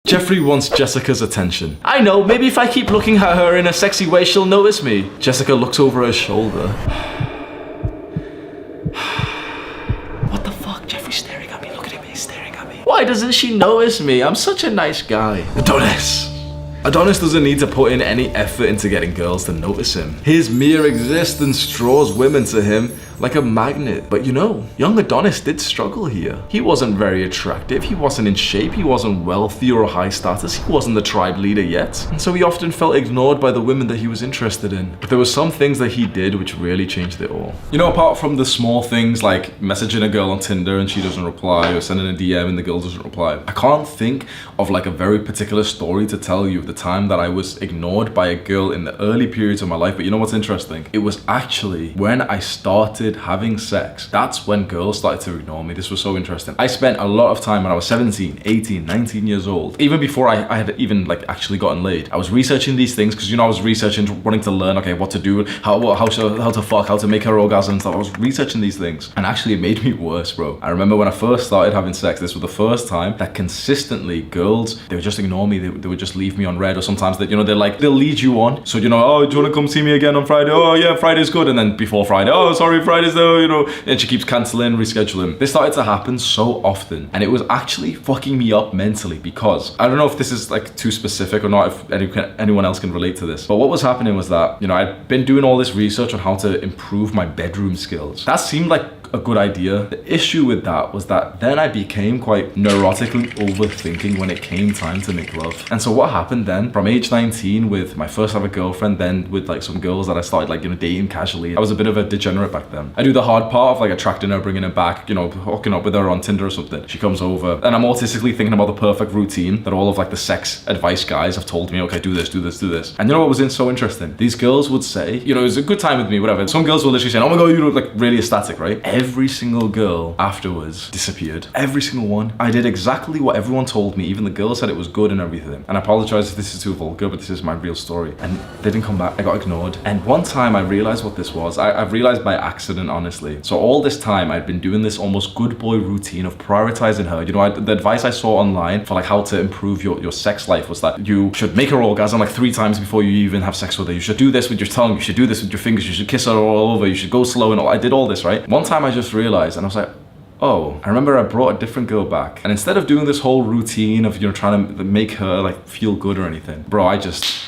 Jeffrey wants Jessica's attention. I know, maybe if I keep looking at her in a sexy way, she'll notice me. Jessica looks over her shoulder. What the fuck? Jeffrey's staring at me. Look at him, he's staring at me. Why doesn't she notice me? I'm such a nice guy. Adonis doesn't need to put in any effort into getting girls to notice him. His mere existence draws women to him like a magnet. But you know, young Adonis did struggle here. He wasn't very attractive, he wasn't in shape, he wasn't wealthy or high status, he wasn't the tribe leader yet. And so he often felt ignored by the women that he was interested in. But there were some things that he did which really changed it all. You know, apart from the small things like messaging a girl on Tinder and she doesn't reply, or sending a DM and the girl doesn't reply, I can't think of like a very particular story to tell you of the time that I was ignored by a girl in the early periods of my life. But you know what's interesting? It was actually when I started having sex. That's when girls started to ignore me. This was so interesting. I spent a lot of time when I was 17, 18, 19 years old, even before I had even like actually gotten laid. I was researching these things because, you know, I was researching, wanting to learn, okay, what to do, how to fuck, how to make her orgasm and stuff. I was researching these things, and actually it made me worse, bro. I remember when I first started having sex, this was the first time that consistently girls, they would just ignore me. They would just leave me on red, or sometimes that, you know, they'll lead you on. So, you know, oh, do you want to come see me again on Friday? Oh yeah, Friday's good. And then before Friday, oh, sorry, Friday's though, you know, and she keeps canceling, rescheduling. This started to happen so often, and it was actually fucking me up mentally, because I don't know if this is like too specific or not, if anyone else can relate to this, but what was happening was that, you know, I'd been doing all this research on how to improve my bedroom skills. That seemed like a good idea. The issue with that was that then I became quite neurotically overthinking when it came time to make love. And so what happened then, from age 19 with my first ever girlfriend, then with like some girls that I started like, you know, dating casually, I was a bit of a degenerate back then. I do the hard part of like attracting her, bringing her back, you know, hooking up with her on Tinder or something. She comes over and I'm autistically thinking about the perfect routine that all of like the sex advice guys have told me, okay, do this, do this, do this. And you know what was so interesting? These girls would say, you know, it was a good time with me, whatever. Some girls were literally saying, oh my God, you look like really ecstatic, right? Every single girl afterwards disappeared. Every single one. I did exactly what everyone told me. Even the girls said it was good and everything. And I apologize if this is too vulgar, but this is my real story. And they didn't come back. I got ignored. And one time I realized what this was. I realized by accident, honestly. So all this time I'd been doing this almost good boy routine of prioritizing her. You know, the advice I saw online for like how to improve your sex life was that you should make her orgasm like 3 times before you even have sex with her. You should do this with your tongue. You should do this with your fingers. You should kiss her all over. You should go slow and all. I did all this, right? One time I just realized, and I was like, oh, I remember I brought a different girl back, and instead of doing this whole routine of, you know, trying to make her like feel good or anything, bro, I just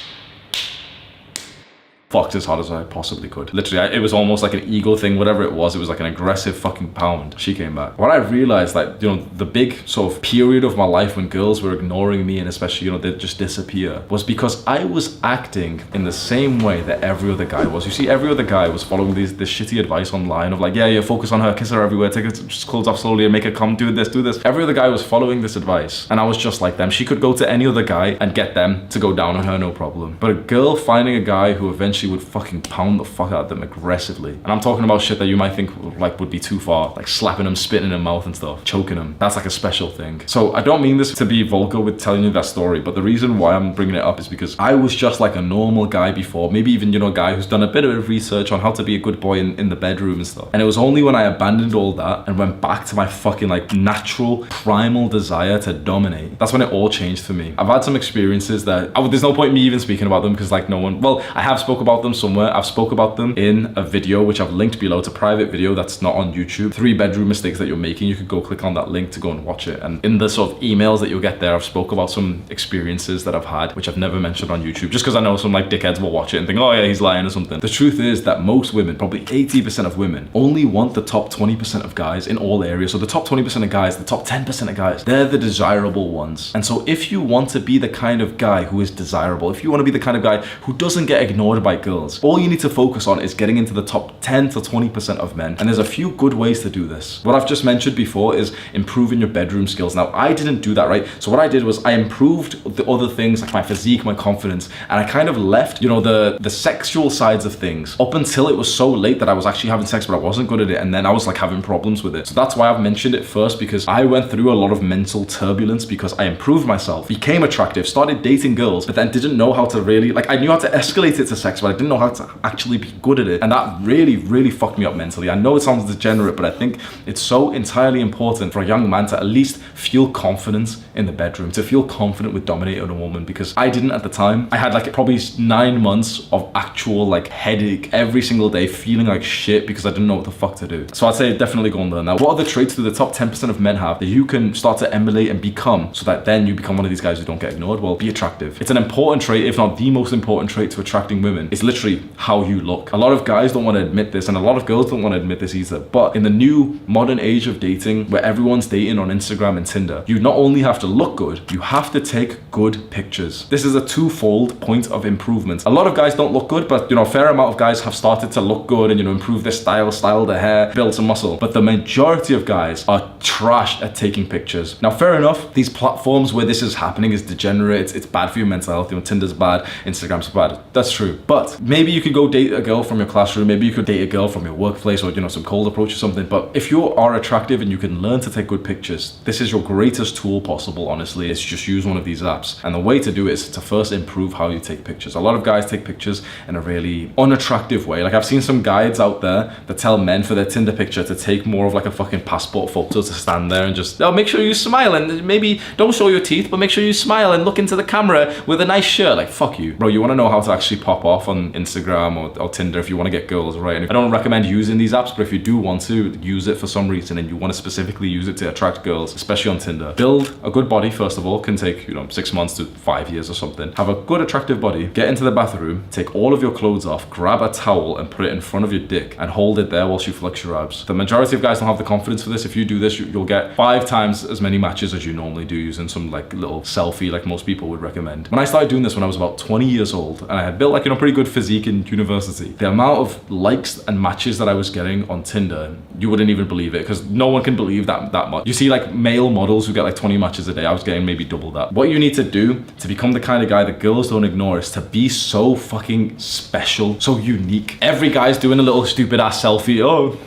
fucked as hard as I possibly could. Literally, it was almost like an ego thing, whatever it was like an aggressive fucking pound. She came back. What I realized, like, you know, the big sort of period of my life when girls were ignoring me, and especially, you know, they'd just disappear, was because I was acting in the same way that every other guy was. You see, every other guy was following this shitty advice online of like, yeah, focus on her, kiss her everywhere, take her just clothes off slowly and make her come, do this, do this. Every other guy was following this advice, and I was just like them. She could go to any other guy and get them to go down on her, no problem. But a girl finding a guy who eventually would fucking pound the fuck out of them aggressively, and I'm talking about shit that you might think like would be too far, like slapping them, spitting in their mouth and stuff, choking them. That's like a special thing. So I don't mean this to be vulgar with telling you that story, but the reason why I'm bringing it up is because I was just like a normal guy before, maybe even, you know, a guy who's done a bit of research on how to be a good boy in the bedroom and stuff. And it was only when I abandoned all that and went back to my fucking like natural primal desire to dominate, that's when it all changed for me. I've had some experiences that there's no point me even speaking about them, because like no one, well, I have spoke about them somewhere. I've spoke about them in a video which I've linked below. It's a private video that's not on YouTube. 3 bedroom mistakes that you're making. You could go click on that link to go and watch it. And in the sort of emails that you'll get there, I've spoke about some experiences that I've had which I've never mentioned on YouTube, just because I know some like dickheads will watch it and think, oh yeah, he's lying or something. The truth is that most women, probably 80% of women, only want the top 20% of guys in all areas. So the top 20% of guys, the top 10% of guys, they're the desirable ones. And so if you want to be the kind of guy who is desirable, if you want to be the kind of guy who doesn't get ignored by girls, all you need to focus on is getting into the top 10 to 20% of men. And there's a few good ways to do this. What I've just mentioned before is improving your bedroom skills. Now, I didn't do that, right? So what I did was I improved the other things like my physique, my confidence, and I kind of left, you know, the sexual sides of things up until it was so late that I was actually having sex, but I wasn't good at it. And then I was like having problems with it. So that's why I've mentioned it first, because I went through a lot of mental turbulence because I improved myself, became attractive, started dating girls, but then didn't know how to really, like, I knew how to escalate it to sex, but I I didn't know how to actually be good at it. And that really fucked me up mentally. I know it sounds degenerate, but I think it's so entirely important for a young man to at least feel confidence in the bedroom, to feel confident with dominating a woman, because I didn't at the time. I had like probably 9 months of actual like headache every single day, feeling like shit because I didn't know what the fuck to do. So I'd say definitely go and learn that. What are the traits do the top 10% of men have that you can start to emulate and become, so that then you become one of these guys who don't get ignored? Well, be attractive. It's an important trait, if not the most important trait to attracting women. It's literally how you look. A lot of guys don't want to admit this, and a lot of girls don't want to admit this either, but in the new modern age of dating, where everyone's dating on Instagram and Tinder, you not only have to look good, you have to take good pictures. This is a twofold point of improvement. A lot of guys don't look good, but you know, a fair amount of guys have started to look good and, you know, improve their style their hair, build some muscle. But the majority of guys are trash at taking pictures. Now, fair enough, these platforms where this is happening is degenerate. It's bad for your mental health. You know, Tinder's bad, Instagram's bad. That's true. But maybe you could go date a girl from your classroom. Maybe you could date a girl from your workplace, or, you know, some cold approach or something. But if you are attractive and you can learn to take good pictures, this is your greatest tool possible, honestly, is just use one of these apps. And the way to do it is to first improve how you take pictures. A lot of guys take pictures in a really unattractive way. Like, I've seen some guides out there that tell men for their Tinder picture to take more of like a fucking passport photo, to stand there and just, oh, make sure you smile, and maybe don't show your teeth, but make sure you smile and look into the camera with a nice shirt. Like, fuck you. Bro, you want to know how to actually pop off on Instagram or Tinder if you want to get girls, right? And I don't recommend using these apps, but if you do want to use it for some reason and you want to specifically use it to attract girls, especially on Tinder, build a good body first of all. Can take, you know, 6 months to 5 years or something. Have a good attractive body, get into the bathroom, take all of your clothes off, grab a towel and put it in front of your dick and hold it there whilst you flex your abs. The majority of guys don't have the confidence for this. If you do this, you'll get 5 times as many matches as you normally do using some like little selfie like most people would recommend. When I started doing this when I was about 20 years old, and I had built like, you know, pretty good physique in university, the amount of likes and matches that I was getting on Tinder, you wouldn't even believe it, because no one can believe that much. You see like male models who get like 20 matches a day. I was getting maybe double that. What you need to do to become the kind of guy that girls don't ignore is to be so fucking special, so unique. Every guy's doing a little stupid ass selfie. Oh,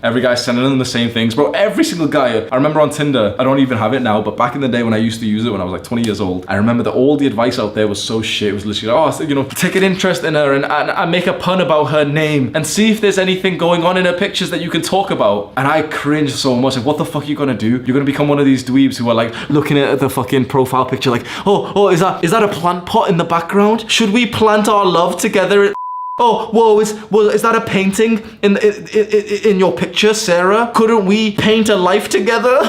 every guy's sending them the same things, bro. Every single guy. I remember on Tinder, I don't even have it now, but back in the day when I used to use it when I was like 20 years old, I remember that all the advice out there was so shit. It was literally like, oh, you know, take an interest in her and make a pun about her name and see if there's anything going on in her pictures that you can talk about. And I cringed so much. Like, what the fuck are you gonna do? You're gonna become one of these dweebs who are like looking at the fucking profile picture like, oh, is that a plant pot in the background? Should we plant our love together? Oh, whoa, is that a painting in your picture, Sarah? Couldn't we paint a life together?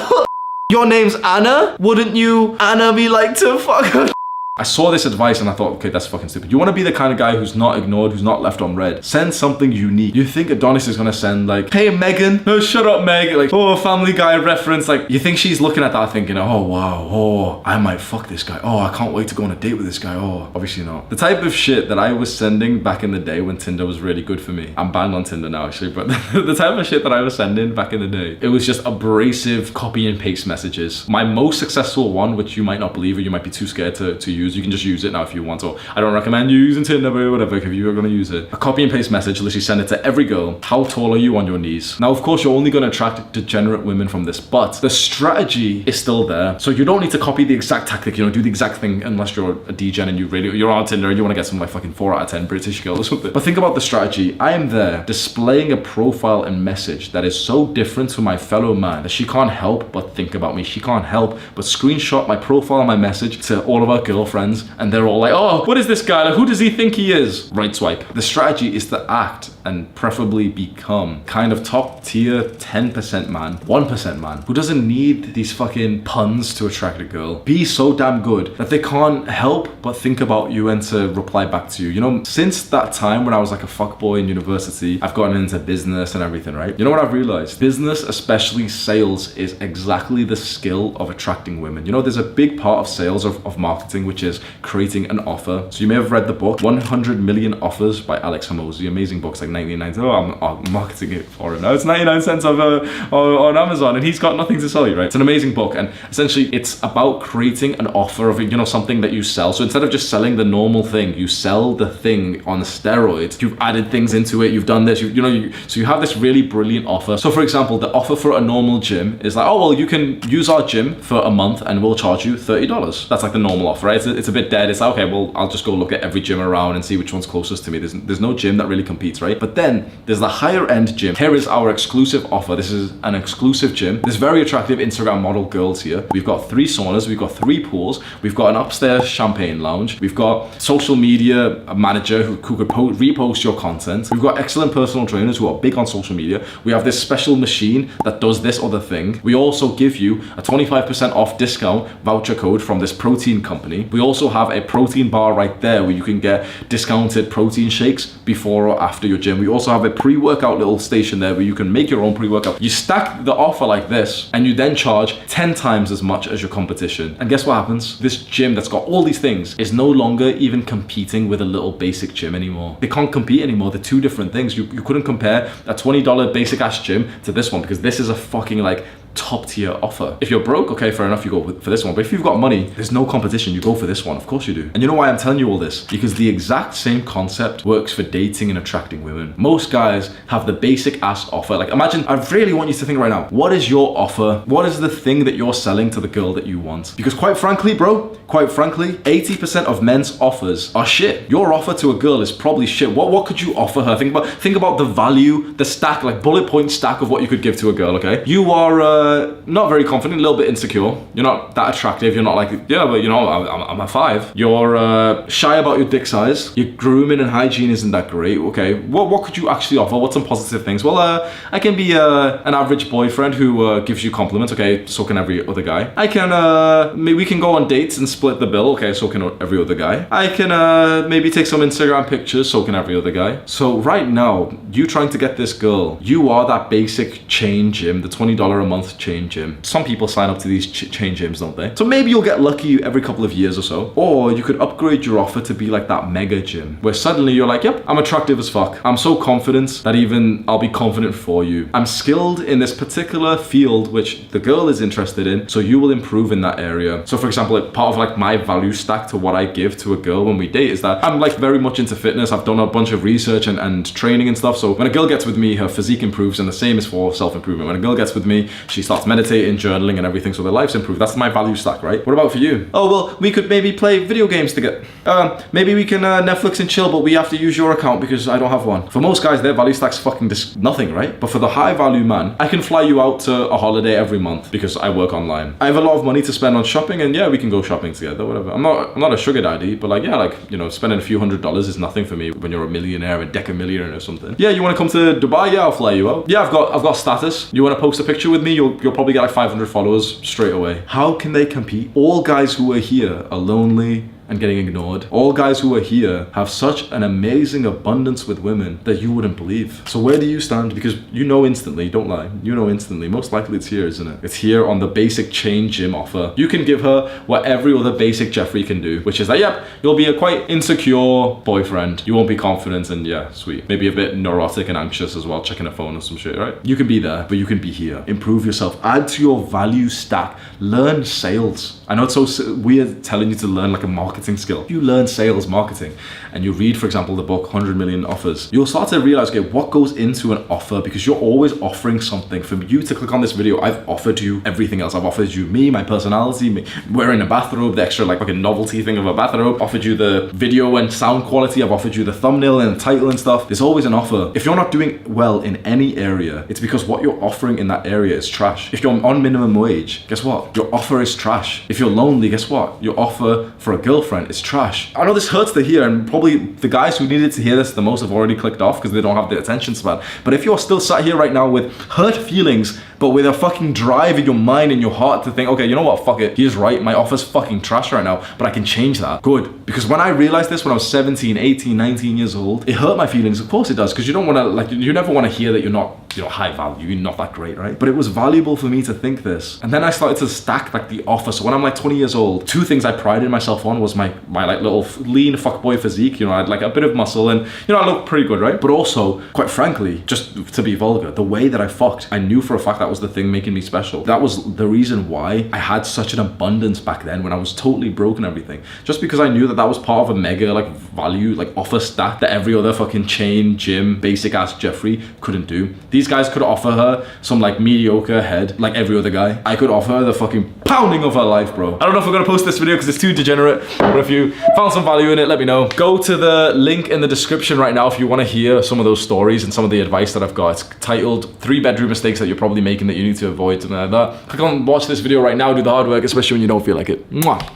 Your name's Anna? Wouldn't you, Anna, be like to fuck her? I saw this advice and I thought, okay, that's fucking stupid. You want to be the kind of guy who's not ignored, who's not left on red. Send something unique. You think Adonis is going to send like, hey, Megan. No, shut up, Meg. Like, oh, Family Guy reference. Like, you think she's looking at that thinking, oh, wow, oh, I might fuck this guy. Oh, I can't wait to go on a date with this guy. Oh, obviously not. The type of shit that I was sending back in the day when Tinder was really good for me. I'm banned on Tinder now, actually, but the type of shit that I was sending back in the day, it was just abrasive copy and paste messages. My most successful one, which you might not believe or you might be too scared to use, you can just use it now if you want, or I don't recommend you using Tinder, but whatever, if you are going to use it. A copy and paste message, literally send it to every girl. How tall are you on your knees? Now, of course, you're only going to attract degenerate women from this, but the strategy is still there. So you don't need to copy the exact tactic, you know, do the exact thing unless you're a degen and you're on Tinder and you want to get some like fucking 4 out of 10 British girl or something. But think about the strategy. I am there displaying a profile and message that is so different to my fellow man that she can't help but think about me. She can't help but screenshot my profile and my message to all of our girlfriends, and they're all like, oh, what is this guy? Like, who does he think he is? Right swipe. The strategy is to act and preferably become kind of top tier 10% man, 1% man, who doesn't need these fucking puns to attract a girl. Be so damn good that they can't help but think about you and to reply back to you. You know, since that time when I was like a fuckboy in university, I've gotten into business and everything, right? You know what I've realized? Business, especially sales, is exactly the skill of attracting women. You know, there's a big part of sales, of marketing, which is creating an offer. So you may have read the book 100 Million Offers by Alex Hamza. Amazing book's like 99 cents. Oh, I'm marketing it for him now. It's 99 cents on Amazon, and he's got nothing to sell you, right? It's an amazing book, and essentially it's about creating an offer of, you know, something that you sell. So instead of just selling the normal thing, you sell the thing on steroids. You've added things into it. You've done this. So you have this really brilliant offer. So for example, the offer for a normal gym is like, oh well, you can use our gym for a month and we'll charge you $30. That's like the normal offer, right? It's it's a bit dead. It's like, okay, well, I'll just go look at every gym around and see which one's closest to me. There's no gym that really competes, right? But then there's the higher end gym. Here is our exclusive offer. This is an exclusive gym. There's very attractive Instagram model girls here. We've got 3 saunas, we've got 3 pools, we've got an upstairs champagne lounge, we've got social media manager who could repost your content. We've got excellent personal trainers who are big on social media. We have this special machine that does this other thing. We also give you a 25% off discount voucher code from this protein company. We also have a protein bar right there where you can get discounted protein shakes before or after your gym. We also have a pre-workout little station there where you can make your own pre-workout. You stack the offer like this and you then charge 10 times as much as your competition. And guess what happens? This gym that's got all these things is no longer even competing with a little basic gym anymore. They can't compete anymore. They're 2 different things. You couldn't compare a $20 basic ass gym to this one because this is a fucking like top tier offer. If you're broke, okay, fair enough, you go for this one. But if you've got money, there's no competition, you go for this one. Of course you do. And you know why I'm telling you all this? Because the exact same concept works for dating and attracting women. Most guys have the basic ass offer. Like imagine, I really want you to think right now, what is your offer? What is the thing that you're selling to the girl that you want? Because quite frankly, bro, 80% of men's offers are shit. Your offer to a girl is probably shit. What could you offer her? Think about the value, the stack, like bullet point stack of what you could give to a girl, okay? You are not very confident, a little bit insecure. You're not that attractive. You're not like, yeah, but you know, I'm a 5. You're shy about your dick size. Your grooming and hygiene isn't that great. Okay, what could you actually offer? What's some positive things? Well, I can be an average boyfriend who gives you compliments. Okay, so can every other guy. I can maybe we can go on dates and split the bill. Okay, so can every other guy. I can maybe take some Instagram pictures. So can every other guy. So right now, you trying to get this girl, you are that basic chain gym, the $20 a month chain gym. Some people sign up to these chain gyms, don't they? So maybe you'll get lucky every couple of years or so. Or you could upgrade your offer to be like that mega gym where suddenly you're like, yep, I'm attractive as fuck. I'm so confident that even I'll be confident for you. I'm skilled in this particular field which the girl is interested in, so you will improve in that area. So for example, part of like my value stack to what I give to a girl when we date is that I'm like very much into fitness. I've done a bunch of research and training and stuff. So when a girl gets with me, her physique improves, and the same is for self-improvement. When a girl gets with me, she starts meditating, journaling and everything, so their lives improve. That's my value stack, right? What about for you? Oh, well, we could maybe play video games together. Maybe we can Netflix and chill, but we have to use your account because I don't have one. For most guys, their value stack's fucking nothing, right? But for the high value man, I can fly you out to a holiday every month because I work online. I have a lot of money to spend on shopping, and yeah, we can go shopping together, whatever. I'm not a sugar daddy, but like, yeah, like, you know, spending a few $100s is nothing for me when you're a millionaire, a decamillionaire or something. Yeah, you want to come to Dubai? Yeah, I'll fly you out. Yeah, I've got status. You want to post a picture with me? You'll probably get like 500 followers straight away. How can they compete? All guys who are here are lonely and getting ignored. All guys who are here have such an amazing abundance with women that you wouldn't believe. So where do you stand? Because you know instantly, don't lie, you know instantly, most likely it's here, isn't it? It's here on the basic chain gym offer. You can give her what every other basic Jeffrey can do, which is that, yep, you'll be a quite insecure boyfriend. You won't be confident and yeah, sweet. Maybe a bit neurotic and anxious as well, checking a phone or some shit, right? You can be there, but you can be here. Improve yourself, add to your value stack, learn sales. I know it's so weird telling you to learn like a marketing skill. If you learn sales marketing and you read, for example, the book 100 Million Offers, you'll start to realize, okay, what goes into an offer, because you're always offering something. For you to click on this video, I've offered you everything else. I've offered you me, my personality, me wearing a bathrobe, the extra like fucking novelty thing of a bathrobe, offered you the video and sound quality, I've offered you the thumbnail and the title and stuff. There's always an offer. If you're not doing well in any area, it's because what you're offering in that area is trash. If you're on minimum wage, guess what? Your offer is trash. If you're lonely, guess what? Your offer for a girlfriend is trash. I know this hurts to hear, and probably the guys who needed to hear this the most have already clicked off because they don't have the attention span. But if you're still sat here right now with hurt feelings, but with a fucking drive in your mind and your heart to think, okay, you know what, fuck it, he's right, my offer's fucking trash right now, but I can change that. Good. Because when I realized this when I was 17, 18, 19 years old, it hurt my feelings. Of course it does, because you don't want to, like, you never want to hear that you're not, you know, high value, you're not that great, right? But it was valuable for me to think this. And then I started to stack like the offer. So when I'm like 20 years old, 2 things I prided myself on was my like little lean fuckboy physique. You know, I had like a bit of muscle and, you know, I looked pretty good, right? But also, quite frankly, just to be vulgar, the way that I fucked, I knew for a fact that was the thing making me special. That was the reason why I had such an abundance back then when I was totally broke and everything. Just because I knew that that was part of a mega like value, like offer stack that every other fucking chain, gym, basic ass Jeffrey couldn't do. These guys could offer her some like mediocre head like every other guy. I could offer her the fucking pounding of her life, bro. I don't know if I'm gonna post this video because it's too degenerate, but if you found some value in it, let me know. Go to the link in the description right now if you want to hear some of those stories and some of the advice that I've got. It's titled 3 bedroom mistakes that you're probably making that you need to avoid, something like that. Click on watch this video right now, do the hard work, especially when you don't feel like it. Mwah.